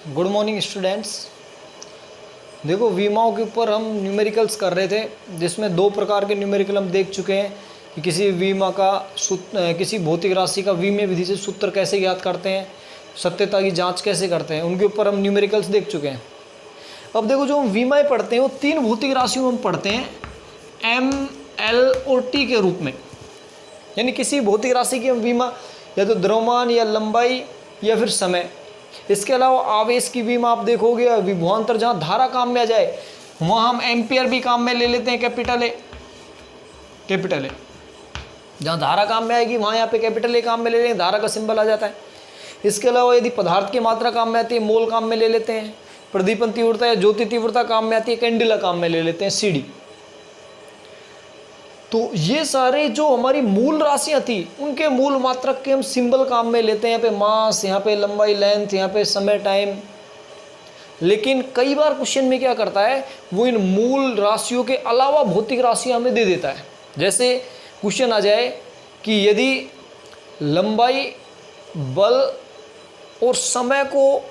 Good morning students. देखो वीमाओं के ऊपर हम न्यूमेरिकल्स कर रहे थे, जिसमें दो प्रकार के न्यूमेरिकल हम देख चुके हैं कि किसी वीमा का किसी भौतिक राशि का वीमे विधि से सूत्र कैसे ज्ञात करते हैं, सत्यता की जांच कैसे करते हैं, उनके ऊपर हम न्यूमेरिकल्स देख चुके हैं। अब देखो जो हम वीमाएँ पढ़ते हैं वो तीन भौतिक राशियों में हम पढ़ते हैं, एम, एल और टी के रूप में। यानी किसी भौतिक राशि की हम वीमा या तो द्रव्यमान या लंबाई या फिर समय। इसके अलावा आवेश की बीमा आप देखोगे, विभवांतर जहाँ धारा काम में आ जाए वहाँ हम एम्पियर भी काम में ले लेते हैं, कैपिटल ए। जहाँ धारा काम में आएगी वहाँ यहाँ पे कैपिटल ए काम में ले लेंगे, धारा का सिंबल आ जाता है। इसके अलावा यदि पदार्थ की मात्रा काम में आती है, मोल काम में ले लेते हैं। प्रदीपन तीव्रता या ज्योति तीव्रता काम में आती है, कैंडिला काम में ले लेते हैं, CD। तो ये सारे जो हमारी मूल राशियां थी उनके मूल मात्रक के हम सिंबल काम में लेते हैं। यहाँ पे मास, यहाँ पे लंबाई लेंथ, यहाँ पे समय टाइम। लेकिन कई बार क्वेश्चन में क्या करता है, वो इन मूल राशियों के अलावा भौतिक राशियां हमें दे देता है। जैसे क्वेश्चन आ जाए कि यदि लंबाई, बल और समय को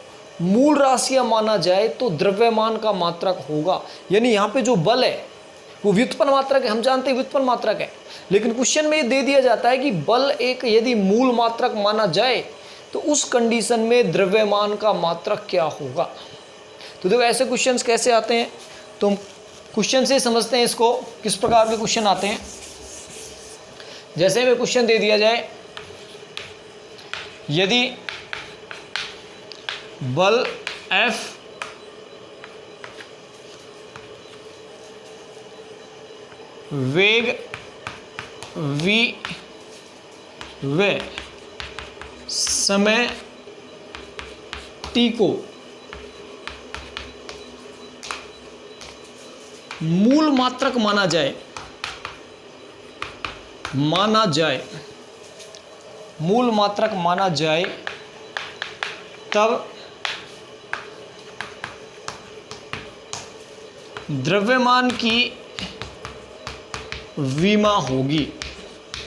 मूल राशियां माना जाए तो द्रव्यमान का मात्रक होगा। यानी यहाँ पे जो बल है वो व्युत्पन्न मात्रक है, हम जानते हैं व्युत्पन्न मात्रक है। लेकिन क्वेश्चन में ये दे दिया जाता है कि बल एक यदि मूल मात्रक माना जाए तो उस कंडीशन में द्रव्यमान का मात्रक क्या होगा। तो देखो ऐसे क्वेश्चंस कैसे आते हैं, तो हम क्वेश्चन से समझते हैं इसको किस प्रकार के क्वेश्चन आते हैं। जैसे हमें क्वेश्चन दे दिया जाए, यदि बल F वेग v व समय t को मूल मात्रक माना जाए, मूल मात्रक माना जाए, तब द्रव्यमान की वीमा होगी।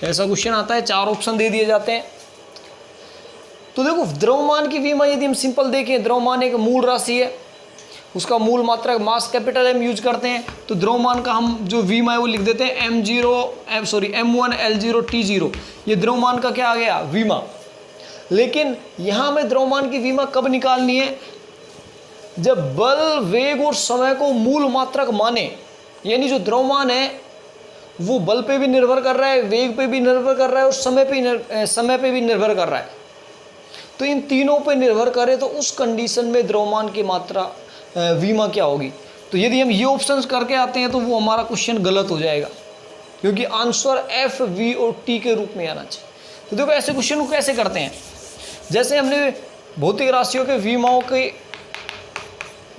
ऐसा क्वेश्चन आता है, 4 ऑप्शन दे दिए जाते हैं। तो देखो द्रव्यमान की वीमा यदि हम सिंपल देखें, द्रव्यमान एक मूल राशि है, उसका मूल मात्रक मास कैपिटल M यूज करते हैं, तो द्रव्यमान का हम जो वीमा है वो लिख देते हैं M1 L0 T0। ये द्रव्यमान का क्या आ गया, वीमा। लेकिन यहां हमें द्रव्यमान की वीमा कब निकालनी है, जब बल, वेग और समय को मूल मात्रक माने। यानी जो द्रव्यमान है वो बल पे भी निर्भर कर रहा है, वेग पे भी निर्भर कर रहा है और समय पे भी निर्भर कर रहा है। तो इन तीनों पे निर्भर करे तो उस कंडीशन में द्रव्यमान की मात्रा वीमा क्या होगी। तो यदि हम ये ऑप्शंस करके आते हैं तो वो हमारा क्वेश्चन गलत हो जाएगा, क्योंकि आंसर F, V और T के रूप में आना चाहिए। तो देखो ऐसे क्वेश्चन को कैसे करते हैं, जैसे हमने भौतिक राशियों के वीमाओं के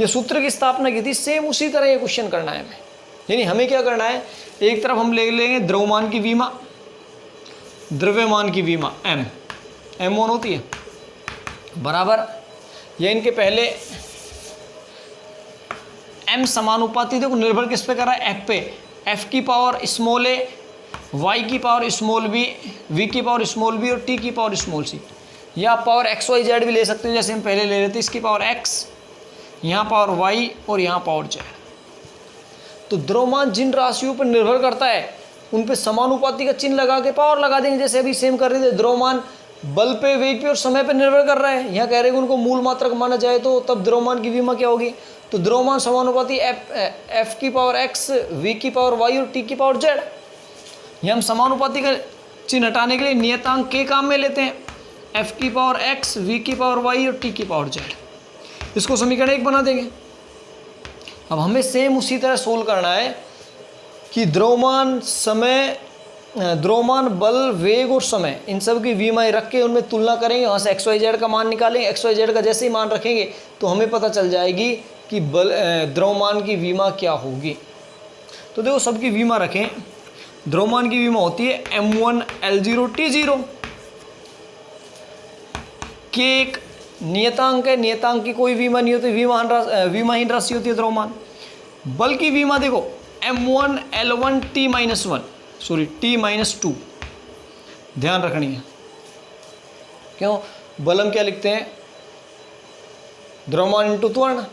ये सूत्र की स्थापना की थी, सेम उसी तरह ये क्वेश्चन करना है हमें। यानी हमें क्या करना है, एक तरफ हम ले लेंगे द्रव्यमान की वीमा, द्रव्यमान की वीमा M1 होती है बराबर, या इनके पहले M समानुपाती, देखो निर्भर किस पे कर रहा है, F पे। F की पावर स्मॉल a, Y की पावर स्मॉल b, V की पावर स्मॉल b और T की पावर स्मॉल c। या पावर XYZ भी ले सकते हो, जैसे हम पहले ले रहे थे, इसकी पावर X, यहाँ पावर Y और यहाँ पावर Z। तो द्रव्यमान जिन राशियों पर निर्भर करता है उन पे समानुपाती का चिन्ह लगा के पावर लगा देंगे, जैसे अभी सेम कर रहे थे। द्रव्यमान बल पे, वेग पे और समय पे निर्भर कर रहा है, यहाँ कह रहे हैं उनको मूल मात्रक माना जाए तो तब द्रव्यमान की वीमा क्या होगी। तो द्रव्यमान समानुपाती F की पावर X, V की पावर Y और T की पावर Z। यहाँ हम समानुपाती का चिन्ह हटाने के लिए नियतांक के काम में लेते हैं, F की पावर X, V की पावर Y और T की पावर Z। इसको समीकरण 1 बना देंगे। अब हमें सेम उसी तरह सोल्व करना है कि द्रव्यमान, समय, द्रव्यमान, बल, वेग और समय, इन सब की वीमाएं रख के उनमें तुलना करेंगे, वहाँ से XYZ का मान निकालेंगे। XYZ का जैसे ही मान रखेंगे तो हमें पता चल जाएगी कि द्रव्यमान की वीमा क्या होगी। तो देखो सबकी वीमा रखें। द्रव्यमान की वीमा होती है M1 L0 T0, के एक नियतांक है, नियतांक की कोई वीमा नहीं होती, वीमाहीन राशि होती है द्रव्यमान। बल की वीमा देखो M1 L1 T-2, ध्यान रखनी है। क्यों, बल हम क्या लिखते हैं, द्रव्यमान इंटू त्वरण,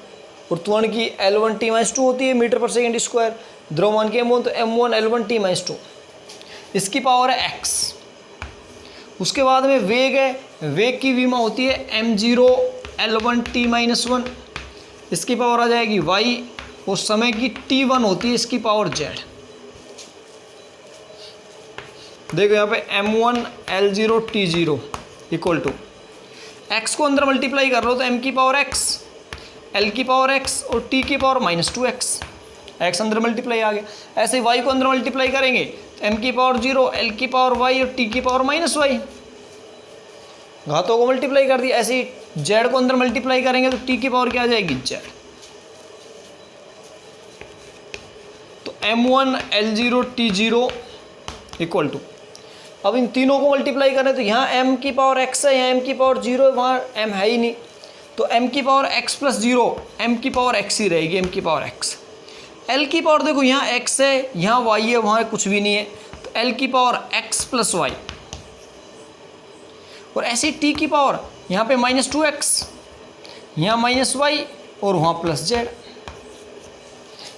और त्वरण की L1 T-2 होती है मीटर पर सेकेंड स्क्वायर, द्रव्यमान की M1 तो M1 L1 T-2, इसकी पावर है x। उसके बाद में वेग है, वेग की विमा होती है m0 L1 T-1, इसकी पावर आ जाएगी y, और समय की t1 होती है इसकी पावर z। देखो यहाँ पे m1 L0 T0 equal to x को अंदर मल्टीप्लाई कर लो तो m की पावर x, l की पावर x और t की पावर -2x, x अंदर मल्टीप्लाई आ गया। ऐसे y को अंदर मल्टीप्लाई करेंगे तो m की पावर 0, l की पावर y और t की पावर -y, घातों को मल्टीप्लाई कर दिया। ऐसे ही z को अंदर मल्टीप्लाई करेंगे तो t की पावर क्या आ जाएगी z। तो m1 L0 T0 equal to, अब इन तीनों को मल्टीप्लाई करें तो यहाँ m की पावर x है, यहाँ m की पावर 0 है, वहाँ m है ही नहीं, तो m की पावर x प्लस 0, m की पावर x ही रहेगी, m की पावर x। l की पावर देखो यहाँ x है, यहाँ y है, वहाँ कुछ भी नहीं है, तो l की पावर x प्लस y, और ऐसी t की पावर यहाँ पे -2x, यहाँ -y और वहाँ प्लस z,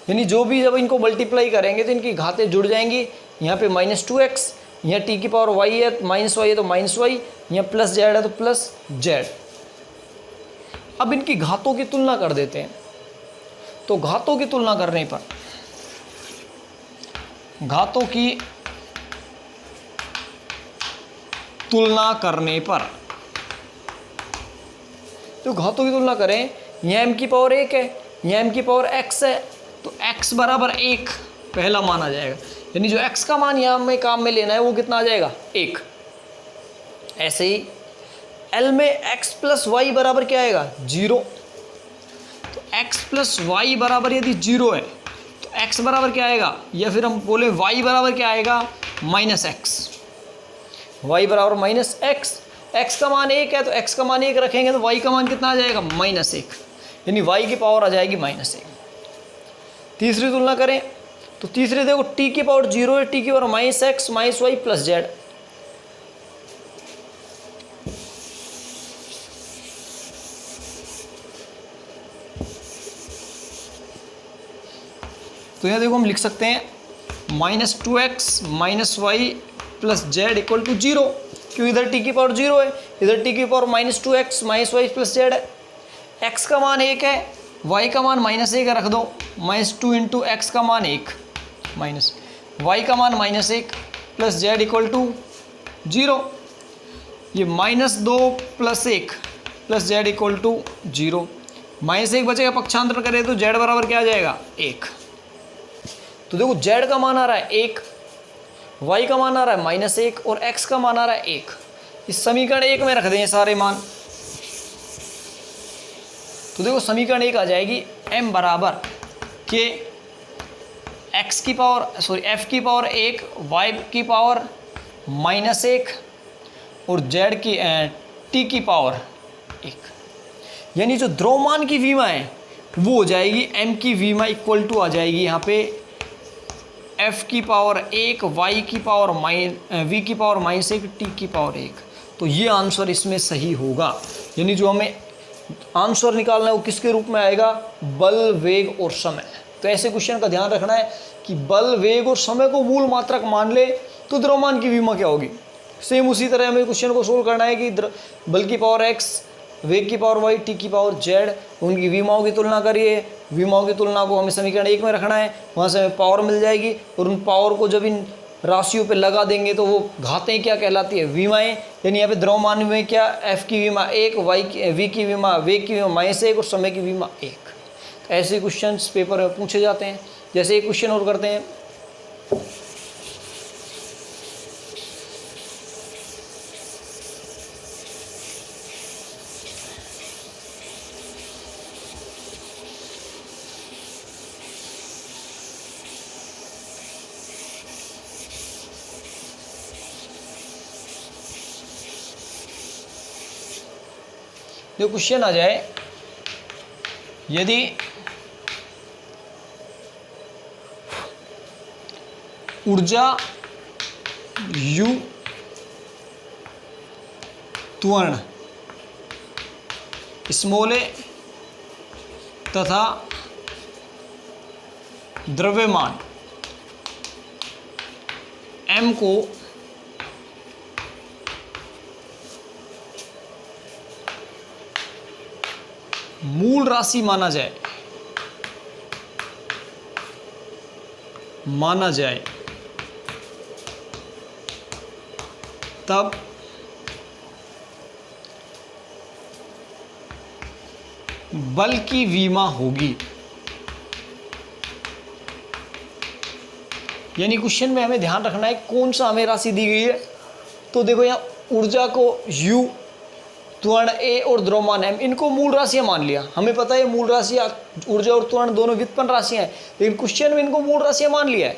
यानी जो भी जब इनको मल्टीप्लाई करेंगे तो इनकी घातें जुड़ जाएंगी। यहाँ पे -2x, यहाँ t की पावर y है, -y है तो -y, यहाँ प्लस z है तो प्लस z। अब इनकी घातों की तुलना कर देते हैं, तो घातों की तुलना करने पर, घातों की तुलना करने पर, तो घातों की तुलना करें, यहाँ m की पावर 1 है, यहाँ m की पावर x है, तो x बराबर 1 पहला मान आ जाएगा, यानी जो x का मान यहाँ हमें काम में लेना है वो कितना आ जाएगा 1। ऐसे ही L में x प्लस वाई बराबर क्या आएगा 0, तो x प्लस वाई बराबर यदि 0 है तो x बराबर क्या आएगा, या फिर हम बोले y बराबर क्या आएगा -x, y बराबर -x, x का मान 1 है तो x का मान 1 रखेंगे तो y का मान कितना आ जाएगा -1, यानी y की पावर आ जाएगी -1। तीसरी तुलना करें तो तीसरी देखो t की पावर 0 है, t की power -x -y plus z, तो यहाँ देखो हम लिख सकते हैं -2x -y plus z equal to 0, क्यों इधर t की पावर 0 है, इधर t की power -2x -y plus z है। x का मान 1 है, y का मान -1 रख दो, -2 इंटू एक्स का मान 1 माइनस y का मान -1 प्लस z इक्वल टू 0, ये -2 plus 1 plus z equal to 0, -1 बचेगा, पक्षांतर करें तो z बराबर क्या आ जाएगा 1। तो देखो z का मान आ रहा है 1, y का मान आ रहा है -1 और x का मान आ रहा है 1। इस समीकरण 1 में रख दें सारे मान, तो देखो समीकरण 1 आ जाएगी m बराबर के x की पावर f की पावर 1, y की पावर -1 और z की t की पावर 1, यानी जो द्रव्यमान की विमा है वो हो जाएगी m की विमा इक्वल टू आ जाएगी यहाँ पे f की पावर 1, y की पावर v की पावर -1, t की पावर 1। तो ये आंसर इसमें सही होगा, यानी जो हमें आंसर निकालना है वो किसके रूप में आएगा, बल, वेग और समय। तो ऐसे क्वेश्चन का ध्यान रखना है कि बल, वेग और समय को मूल मात्रक मान ले तो द्रव्यमान की विमा क्या होगी। सेम उसी तरह हमें क्वेश्चन को सोल्व करना है कि बल की पावर x, वेग की पावर y, t की पावर z, उनकी विमाओं की तुलना करिए। विमाओं की तुलना को हमें समीकरण 1 में रखना है, वहाँ से हमें पावर मिल जाएगी और उन पावर को जब इन राशियों पे लगा देंगे तो वो घातें क्या कहलाती है, विमाएं। यानी यहाँ पे द्रव्यमान में क्या, f की विमा 1, v की विमा, वेग की विमा -1 और समय की विमा 1। तो ऐसे क्वेश्चन पेपर में पूछे जाते हैं। जैसे एक क्वेश्चन और करते हैं, जो क्वेश्चन आ जाए, यदि ऊर्जा U त्वरण स्मॉल a तथा द्रव्यमान m को मूल राशि माना जाए तब बल की विमा होगी। यानी क्वेश्चन में हमें ध्यान रखना है कौन सा हमें राशि दी गई है। तो देखो यहाँ ऊर्जा को U, त्वरण A और द्रव्यमान M, इनको मूल राशियां मान लिया। हमें पता है मूल राशियां ऊर्जा और त्वरण दोनों व्युत्पन्न राशियां हैं, लेकिन क्वेश्चन में इनको मूल राशियां मान लिया है।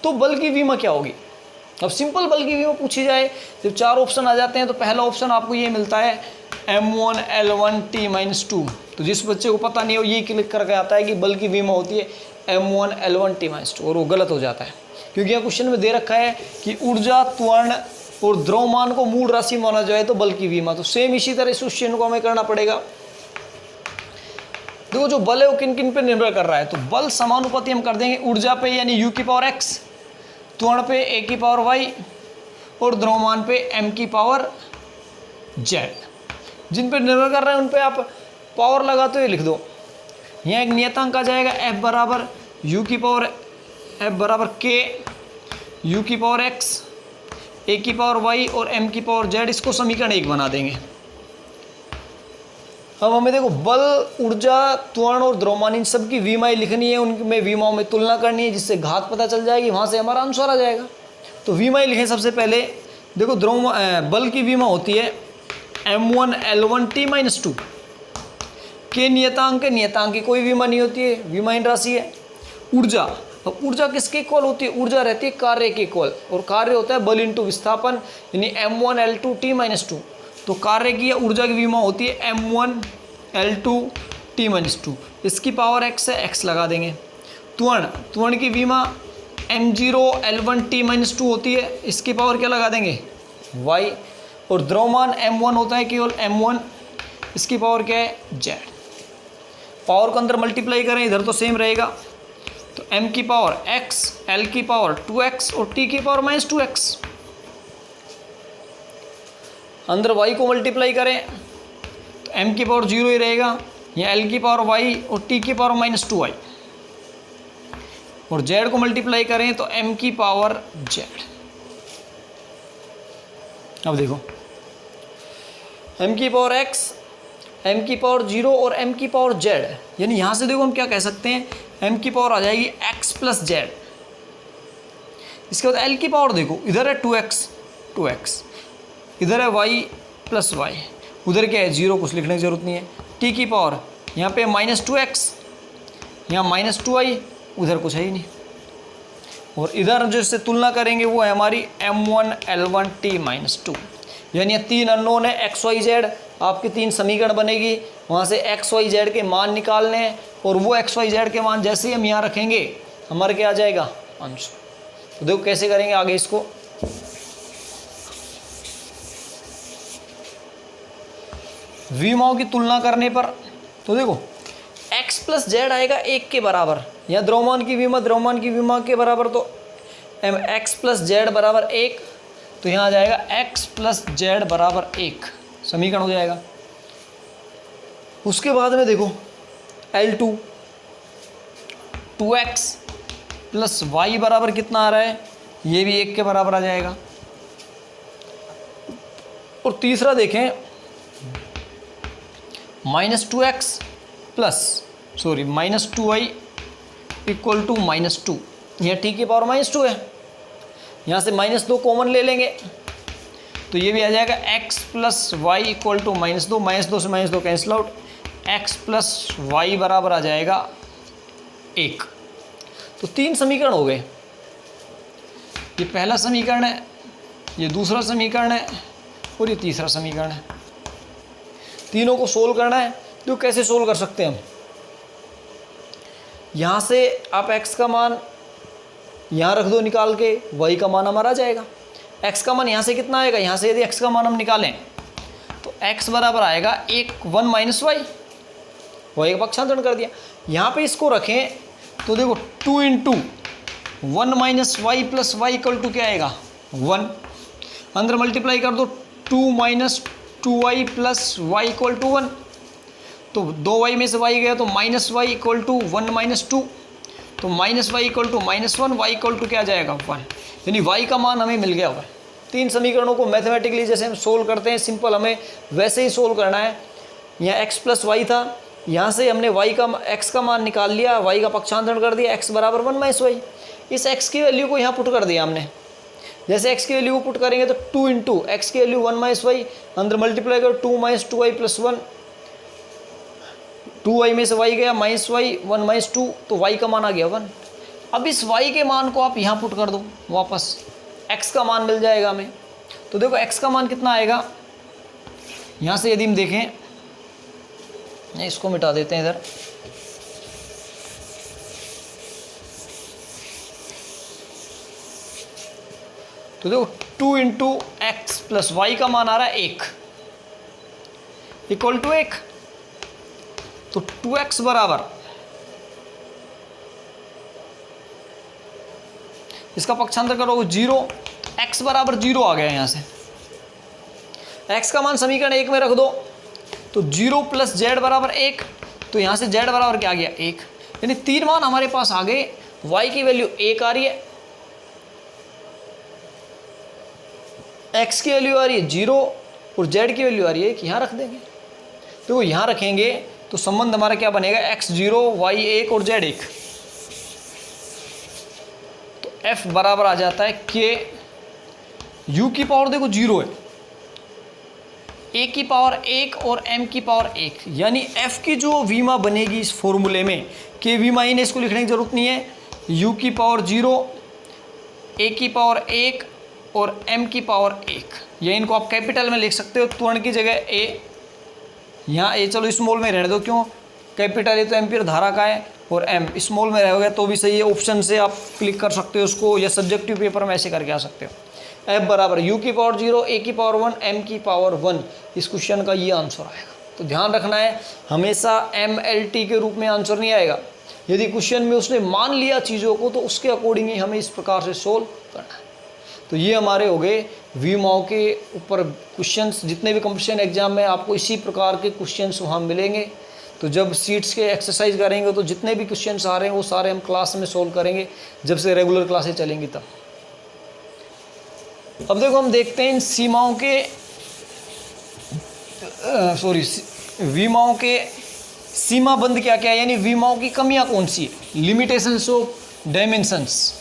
तो बल की विमा क्या होगी? अब सिंपल बल की विमा पूछी जाए, जब 4 ऑप्शन आ जाते हैं तो पहला ऑप्शन आपको ये मिलता है M1 L1 T-2। तो जिस बच्चे को पता नहीं हो ये क्लिक करके आता है कि बल की विमा होती है M1 L1 T-2, और वो गलत हो जाता है, क्योंकि यहाँ क्वेश्चन में दे रखा है कि ऊर्जा, त्वरण और द्रव्यमान को मूल राशि माना जाए तो बल की विमा। तो सेम इसी तरह इस क्वेश्चन को हमें करना पड़ेगा। देखो जो बल है वो किन किन पे निर्भर कर रहा है। तो बल समानुपाती हम कर देंगे ऊर्जा पे यानी U की पावर x, त्वरण पे A की पावर y और द्रव्यमान पे M की पावर z। जिन पे निर्भर कर रहा है उन पे आप पावर लगाते हुए लिख दो। यहाँ एक नियतांक आ जाएगा F बराबर U की पावर F बराबर K, U की पावर x, A की पावर y और M की पावर z। इसको समीकरण 1 बना देंगे। अब हमें देखो बल, ऊर्जा, त्वरण और द्रव्यमान इन सब की विमाएं लिखनी है, उनमें विमाओं में तुलना करनी है, जिससे घात पता चल जाएगी, वहाँ से हमारा आंसर आ जाएगा। तो विमाएं लिखें सबसे पहले। देखो बल की विमा होती है M1 L1 T-2 के नियतांक की कोई विमा नहीं होती है, विमाहीन राशि है। ऊर्जा, अब ऊर्जा किसके इक्वल होती है? ऊर्जा रहती है कार्य के इक्वल, और कार्य होता है बल इंटू विस्थापन, यानी M1 L2 T-2। तो कार्य की या ऊर्जा की विमा होती है M1 L2 T-2। इसकी पावर x है, x लगा देंगे। त्वरण की विमा M0 L1 T-2 होती है, इसकी पावर क्या लगा देंगे? y। और द्रव्यमान M1 होता है केवल M1, इसकी पावर क्या है? z। पावर को अंदर मल्टीप्लाई करें, इधर तो सेम रहेगा। तो m की पावर x, l की पावर 2x और t की पावर -2x। अंदर y को मल्टीप्लाई करें तो m की पावर 0 ही रहेगा, या l की पावर y और t की पावर -2y। और z को मल्टीप्लाई करें तो m की पावर z। अब देखो m की पावर x, m की पावर 0 और m की पावर z, यानी यहाँ से देखो हम क्या कह सकते हैं, m की पावर आ जाएगी x प्लस z। इसके बाद l की पावर देखो, इधर है 2x, इधर है y प्लस y, उधर क्या है 0, कुछ लिखने की जरूरत नहीं है। t की पावर यहाँ पे -2x, यहाँ -2y, उधर कुछ है ही नहीं। और इधर जिससे तुलना करेंगे वो है हमारी M1 L1 T-2, यानी 3 अननोन है x y z। आपकी 3 समीकरण बनेगी, वहाँ से x y z के मान निकालने हैं, और वो x y z के मान जैसे ही हम यहाँ रखेंगे हमारे क्या आ जाएगा? आंसर। तो देखो कैसे करेंगे आगे इसको। विमाओं की तुलना करने पर तो देखो x प्लस z आएगा 1 के बराबर, या द्रव्यमान की विमा के बराबर, तो x प्लस z बराबर 1, तो यहाँ आ जाएगा x प्लस z बराबर 1, समीकरण हो जाएगा। उसके बाद में देखो L2 2x प्लस y बराबर कितना आ रहा है? ये भी 1 के बराबर आ जाएगा। और तीसरा देखें -2x plus -2y equal to -2, यह t की पावर -2 है, यहाँ से -2 कॉमन ले लेंगे तो ये भी आ जाएगा x plus y equal to -2 से -2 cancel out, x plus y बराबर आ जाएगा 1। तो 3 समीकरण हो गए। ये पहला समीकरण है, ये दूसरा समीकरण है और ये तीसरा समीकरण है। तीनों को सोल्व करना है। तो कैसे सोल्व कर सकते हैं हम? यहाँ से आप x का मान यहाँ रख दो निकाल के, y का मान हमारा आ जाएगा। x का मान यहाँ से कितना आएगा? यहाँ से यदि x का मान हम निकालें तो x बराबर आएगा 1 माइनस वाई, वाई का पक्षांतरण कर दिया। यहाँ पे इसको रखें तो देखो 2 into 1 minus y plus y equal to क्या आएगा 1। अंदर मल्टीप्लाई कर दो 2 minus 2y plus y equal to 1। तो 2y में से y गया तो minus y equal to 1 minus 2। तो minus y equal to -1, y equal to क्या जाएगा 1, यानी y का मान हमें मिल गया हुआ है। 3 समीकरणों को मैथमेटिकली जैसे हम सोल्व करते हैं सिंपल, हमें वैसे ही सोल्व करना है। यहाँ x प्लस वाई था, यहाँ से हमने x का मान निकाल लिया, y का पक्षांतरण कर दिया, x बराबर 1 माइनस वाई। इस x की वैल्यू को यहाँ पुट कर दिया हमने। जैसे x की वैल्यू को पुट करेंगे तो 2 इंटू एक्स की वैल्यू 1 माइनस वाई, अंदर मल्टीप्लाई करो 2 माइनस 2y प्लस 1, 2y में से y गया माइनस वाई 1 माइनस 2, तो y का मान आ गया 1। अब इस y के मान को आप यहाँ पुट कर दो वापस, x का मान मिल जाएगा हमें। तो देखो x का मान कितना आएगा, यहाँ से यदि हम देखें, इसको मिटा देते हैं इधर, तो देखो 2 इंटू एक्स प्लस वाई का मान आ रहा है 1 इक्वल टू 1। तो 2x बराबर, इसका पक्षांतर करो 0, x बराबर 0 आ गया। यहाँ से x का मान समीकरण 1 में रख दो तो 0 प्लस जेड बराबर 1, तो यहाँ से z बराबर क्या आ गया 1, यानी 3 मान हमारे पास आ गए। y की वैल्यू 1 आ रही है, x की वैल्यू आ रही है 0 और z की वैल्यू आ रही है कि यहाँ रख देंगे। तो यहाँ रखेंगे तो संबंध हमारा क्या बनेगा, x0 y1 और z1। तो f बराबर आ जाता है k, u की पावर देखो 0 है, a की पावर 1 और m की पावर 1, यानी f की जो वीमा बनेगी इस फॉर्मूले में, k वीमा इन, इसको लिखने की जरूरत नहीं है, u की पावर 0, a की पावर 1 और m की पावर 1, या इनको आप कैपिटल में लिख सकते हो। त्वरण की जगह a, यहाँ a चलो स्मॉल में रहने दो, क्यों, कैपिटल है तो एम्पियर धारा का है, और m स्मॉल में रहेगा तो भी सही है। ऑप्शन से आप क्लिक कर सकते हो उसको, या सब्जेक्टिव पेपर में ऐसे करके आ सकते हो। f बराबर u की पावर 0, a की पावर 1, m की पावर 1, इस क्वेश्चन का ये आंसर आएगा। तो ध्यान रखना है, हमेशा MLT के रूप में आंसर नहीं आएगा। यदि क्वेश्चन में उसने मान लिया चीज़ों को तो उसके अकॉर्डिंग ही हमें इस प्रकार से सोल्व करना है। तो ये हमारे हो गए वीमाओं के ऊपर क्वेश्चंस। जितने भी कंपटीशन एग्जाम में आपको इसी प्रकार के क्वेश्चंस वहाँ मिलेंगे। तो जब सीट्स के एक्सरसाइज करेंगे तो जितने भी क्वेश्चंस आ रहे हैं वो सारे हम क्लास में सोल्व करेंगे, जब से रेगुलर क्लासेस चलेंगी तब। अब देखो हम देखते हैं इन सीमाओं के वीमाओं के सीमाबंद क्या क्या है, यानी वीमाओं की कमियां कौन सी है, लिमिटेशंस ऑफ डायमेंशंस।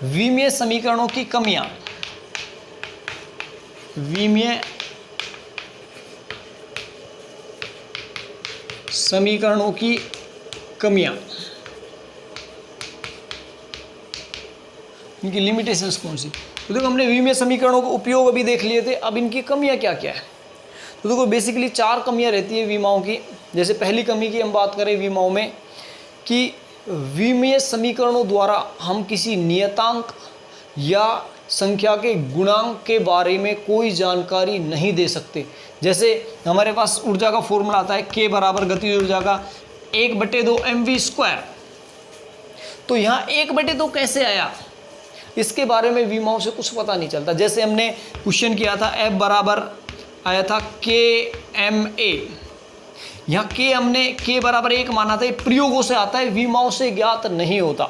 विमीय समीकरणों की कमियां, विमीय समीकरणों की कमियां, इनकी लिमिटेशंस कौन सी। तो देखो हमने विमीय समीकरणों का उपयोग अभी देख लिए थे, अब इनकी कमियां क्या क्या है। तो देखो बेसिकली 4 कमियां रहती है विमाओं की। जैसे पहली कमी की हम बात करें विमाओं में, कि विमीय समीकरणों द्वारा हम किसी नियतांक या संख्या के गुणांक के बारे में कोई जानकारी नहीं दे सकते। जैसे हमारे पास ऊर्जा का फॉर्मूला आता है k बराबर गतिज ऊर्जा का 1/2 mv²। तो यहाँ 1/2 कैसे आया, इसके बारे में विमाओं से कुछ पता नहीं चलता। जैसे हमने क्वेश्चन किया था F बराबर आया था KMA, यहाँ k हमने k बराबर 1 माना था, ये प्रयोगों से आता है, विमाओं से ज्ञात नहीं होता,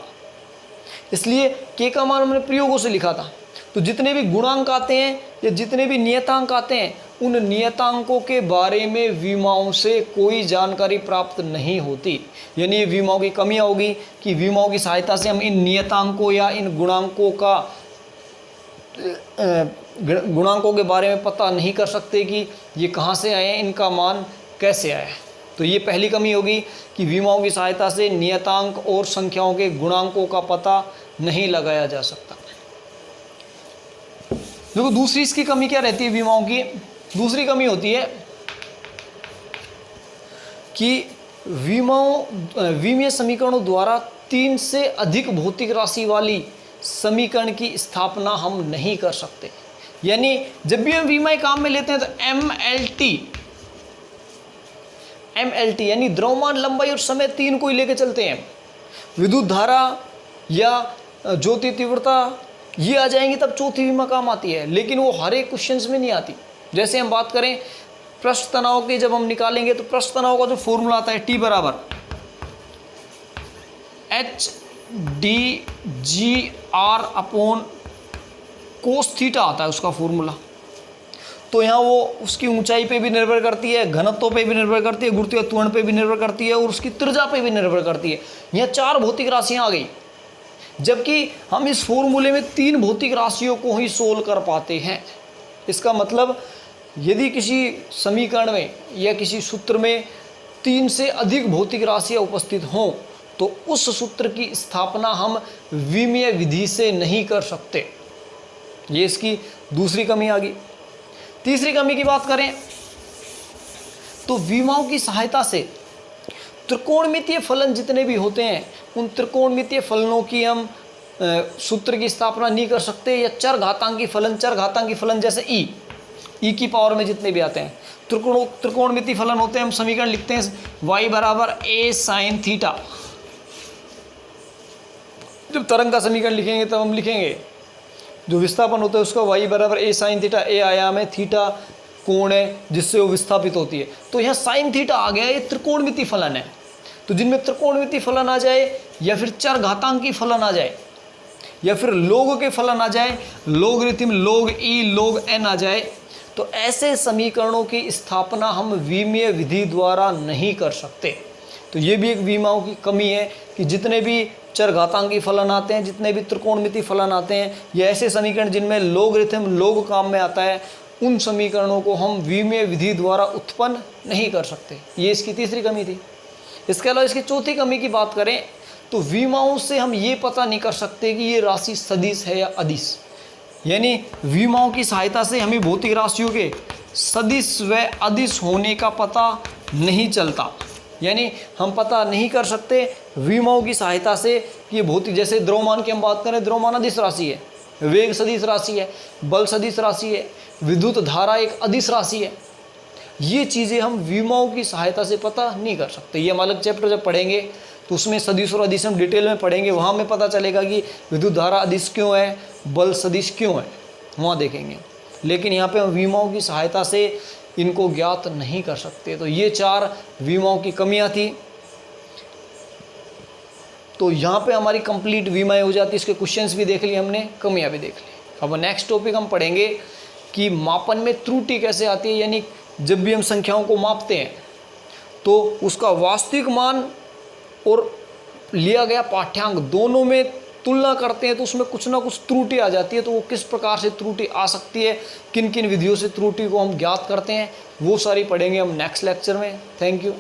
इसलिए k का मान हमने प्रयोगों से लिखा था। तो जितने भी गुणांक आते हैं या जितने भी नियतांक आते हैं, उन नियतांकों के बारे में विमाओं से कोई जानकारी प्राप्त नहीं होती। यानी ये विमाओं की कमियां होगी कि विमाओं की सहायता से हम इन नियतांकों या इन गुणांकों के बारे में पता नहीं कर सकते कि ये कहाँ से आए हैं, इनका मान कैसे आया है। तो ये पहली कमी होगी कि विमाओं की सहायता से नियतांक और संख्याओं के गुणांकों का पता नहीं लगाया जा सकता। देखो दूसरी इसकी कमी क्या रहती है विमाओं की, दूसरी कमी होती है कि विमीय समीकरणों द्वारा 3 से अधिक भौतिक राशि वाली समीकरण की स्थापना हम नहीं कर सकते। यानी जब भी हम विमाएं काम में लेते हैं तो एमएलटी यानी द्रव्यमान, लंबाई और समय, तीन को ही लेके चलते हैं। विद्युत धारा या ज्योति तीव्रता ये आ जाएंगी तब चौथी विमा काम आती है, लेकिन वो हर एक क्वेश्चंस में नहीं आती। जैसे हम बात करें पृष्ठ तनाव की, जब हम निकालेंगे तो पृष्ठ तनाव का जो फॉर्मूला आता है T बराबर HDGR अपॉन कोस थीटा आता है उसका फॉर्मूला। तो यहाँ वो उसकी ऊंचाई पे भी निर्भर करती है, घनत्व पे भी निर्भर करती है, गुरुत्वीय त्वरण पे भी निर्भर करती है और उसकी त्रिज्या पे भी निर्भर करती है। यहाँ 4 भौतिक राशियाँ आ गई, जबकि हम इस फॉर्मूले में 3 भौतिक राशियों को ही सोल्व कर पाते हैं। इसका मतलब यदि किसी समीकरण में या किसी सूत्र में 3 से अधिक भौतिक राशियाँ उपस्थित हों तो उस सूत्र की स्थापना हम विमीय विधि से नहीं कर सकते। ये इसकी दूसरी कमी आ गई। तीसरी कमी की बात करें तो विमाओं की सहायता से त्रिकोणमितीय फलन जितने भी होते हैं उन त्रिकोणमितीय फलनों की हम सूत्र की स्थापना नहीं कर सकते, या चरघातांकी फलन जैसे ई की पावर में जितने भी आते हैं त्रिकोणमितीय फलन होते हैं। हम समीकरण लिखते हैं y बराबर a sin थीटा। जब तरंग का समीकरण लिखेंगे तब हम लिखेंगे जो विस्थापन होता है उसका y बराबर a sin थीटा, a आयाम है, थीटा कोण है जिससे वो विस्थापित होती है। तो यहाँ sin थीटा आ गया, ये त्रिकोणमितीय फलन है। तो जिनमें त्रिकोणमितीय फलन आ जाए या फिर चरघातांकी फलन आ जाए या फिर लोग के फलन आ जाए, logarithm log e log n आ जाए, तो ऐसे समीकरणों की स्थापना हम विमीय विधि द्वारा नहीं कर सकते। तो ये भी एक विमाओं की कमी है कि जितने भी चरघातांकी फलन आते हैं, जितने भी त्रिकोणमितीय फलन आते हैं, ये ऐसे समीकरण जिनमें लोगरिथम लोग काम में आता है, उन समीकरणों को हम विमीय विधि द्वारा उत्पन्न नहीं कर सकते। ये इसकी तीसरी कमी थी। इसके अलावा इसकी चौथी कमी की बात करें तो विमाओं से हम ये पता नहीं कर सकते कि ये राशि सदिश है या अदिश। यानी विमाओं की सहायता से हमें भौतिक राशियों के सदिश व अदिश होने का पता नहीं चलता। यानी हम पता नहीं कर सकते विमाओं की सहायता से कि ये भौतिक, जैसे द्रव्यमान की हम बात करें, द्रव्यमान अदिश राशि है, वेग सदिश राशि है, बल सदिश राशि है, विद्युत धारा एक अदिश राशि है। ये चीज़ें हम विमाओं की सहायता से पता नहीं कर सकते। ये हम अलग चैप्टर जब पढ़ेंगे तो उसमें सदिश और अदिश हम डिटेल में पढ़ेंगे, वहाँ हमें पता चलेगा कि विद्युत धारा अदिश क्यों है, बल सदिश क्यों है, वहाँ देखेंगे। लेकिन यहाँ पे हम विमाओं की सहायता से इनको ज्ञात नहीं कर सकते। तो ये 4 विमाओं की कमियाँ थी। तो यहाँ पे हमारी कंप्लीट विमाएँ हो जाती, इसके क्वेश्चंस भी देख लिए हमने, कमियाँ भी देख ली। अब नेक्स्ट टॉपिक हम पढ़ेंगे कि मापन में त्रुटि कैसे आती है। यानी जब भी हम संख्याओं को मापते हैं तो उसका वास्तविक मान और लिया गया पाठ्यांक दोनों में तुलना करते हैं तो उसमें कुछ ना कुछ त्रुटि आ जाती है। तो वो किस प्रकार से त्रुटि आ सकती है, किन किन विधियों से त्रुटि को हम ज्ञात करते हैं, वो सारी पढ़ेंगे हम नेक्स्ट लेक्चर में। Thank you.